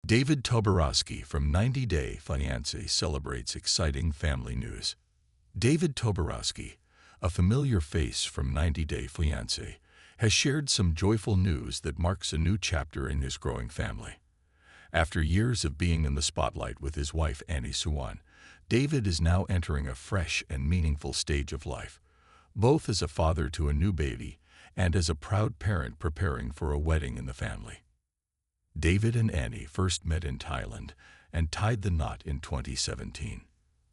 David Toborowsky from 90 Day Fiancé celebrates exciting family news. David Toborowsky, a familiar face from 90 Day Fiancé, has shared some joyful news that marks a new chapter in his growing family. After years of being in the spotlight with his wife Annie Suwan, David is now entering a fresh and meaningful stage of life, both as a father to a new baby and as a proud parent preparing for a wedding in the family. David and Annie first met in Thailand and tied the knot in 2017.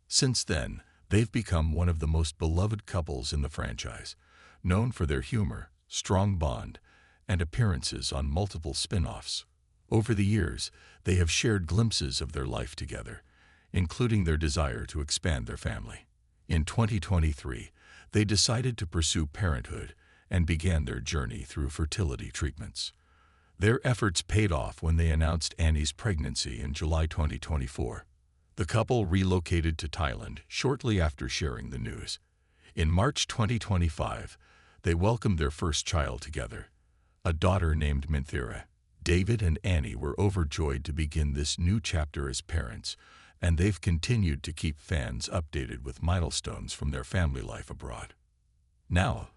Since then, they've become one of the most beloved couples in the franchise, known for their humor, strong bond, and appearances on multiple spin-offs. Over the years, they have shared glimpses of their life together, including their desire to expand their family. In 2023, they decided to pursue parenthood and began their journey through fertility treatments. Their efforts paid off when they announced Annie's pregnancy in July 2024. The couple relocated to Thailand shortly after sharing the news. In March 2025, they welcomed their first child together, a daughter named Minthira. David and Annie were overjoyed to begin this new chapter as parents, and they've continued to keep fans updated with milestones from their family life abroad. Now,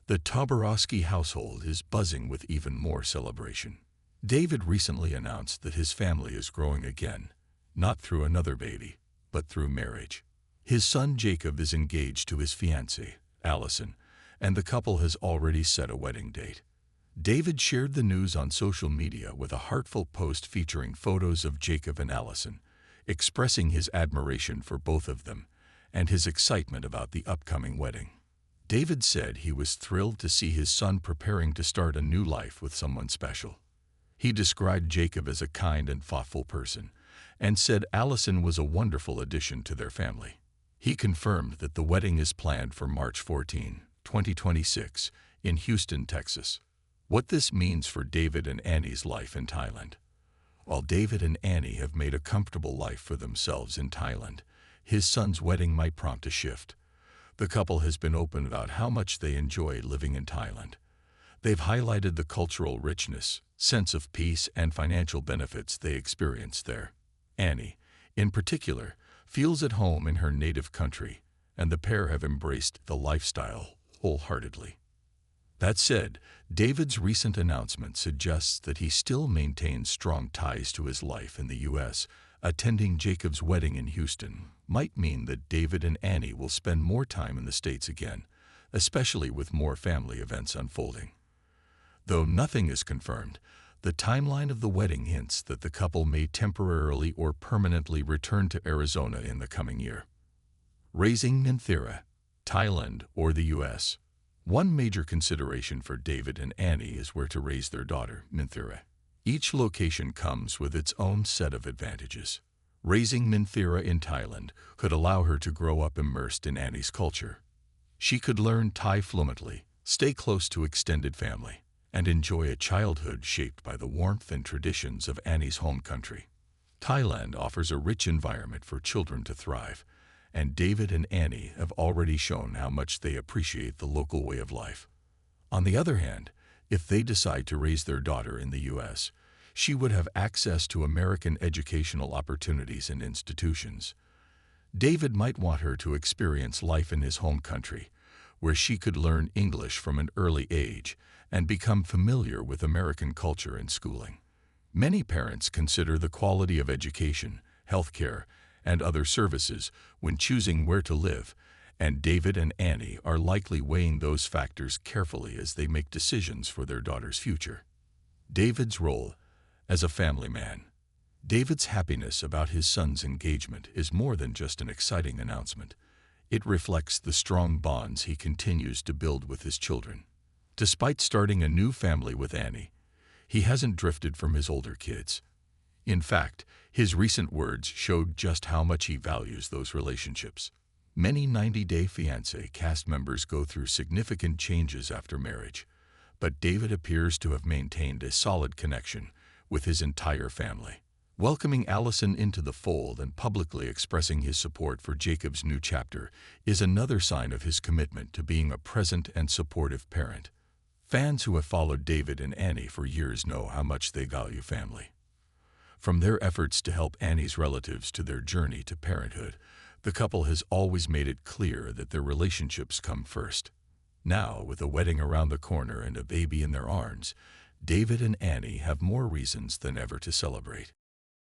the Toborowsky household is buzzing with even more celebration. David recently announced that his family is growing again, not through another baby, but through marriage. His son Jacob is engaged to his fiancée, Allison, and the couple has already set a wedding date. David shared the news on social media with a heartfelt post featuring photos of Jacob and Allison, expressing his admiration for both of them and his excitement about the upcoming wedding. David said he was thrilled to see his son preparing to start a new life with someone special. He described Jacob as a kind and thoughtful person and said Allison was a wonderful addition to their family. He confirmed that the wedding is planned for March 14, 2026, in Houston, Texas. What this means for David and Annie's life in Thailand. While David and Annie have made a comfortable life for themselves in Thailand, his son's wedding might prompt a shift. The couple has been open about how much they enjoy living in Thailand. They've highlighted the cultural richness, sense of peace, and financial benefits they experience there. Annie, in particular, feels at home in her native country, and the pair have embraced the lifestyle wholeheartedly. That said, David's recent announcement suggests that he still maintains strong ties to his life in the U.S. Attending Jacob's wedding in Houston might mean that David and Annie will spend more time in the States again, especially with more family events unfolding. Though nothing is confirmed, the timeline of the wedding hints that the couple may temporarily or permanently return to Arizona in the coming year. Raising Minthira, Thailand or the U.S. One major consideration for David and Annie is where to raise their daughter, Minthira. Each location comes with its own set of advantages. Raising Minthira in Thailand could allow her to grow up immersed in Annie's culture. She could learn Thai fluently, stay close to extended family, and enjoy a childhood shaped by the warmth and traditions of Annie's home country. Thailand offers a rich environment for children to thrive, and David and Annie have already shown how much they appreciate the local way of life. On the other hand, if they decide to raise their daughter in the U.S., she would have access to American educational opportunities and institutions. David might want her to experience life in his home country, where she could learn English from an early age and become familiar with American culture and schooling. Many parents consider the quality of education, healthcare, and other services when choosing where to live, and David and Annie are likely weighing those factors carefully as they make decisions for their daughter's future. David's role as a family man. David's happiness about his son's engagement is more than just an exciting announcement. It reflects the strong bonds he continues to build with his children. Despite starting a new family with Annie, he hasn't drifted from his older kids. In fact, his recent words showed just how much he values those relationships. Many 90 Day Fiancé cast members go through significant changes after marriage, but David appears to have maintained a solid connection with his entire family. Welcoming Allison into the fold and publicly expressing his support for Jacob's new chapter is another sign of his commitment to being a present and supportive parent. Fans who have followed David and Annie for years know how much they value family. From their efforts to help Annie's relatives to their journey to parenthood, the couple has always made it clear that their relationships come first. Now, with a wedding around the corner and a baby in their arms, David and Annie have more reasons than ever to celebrate.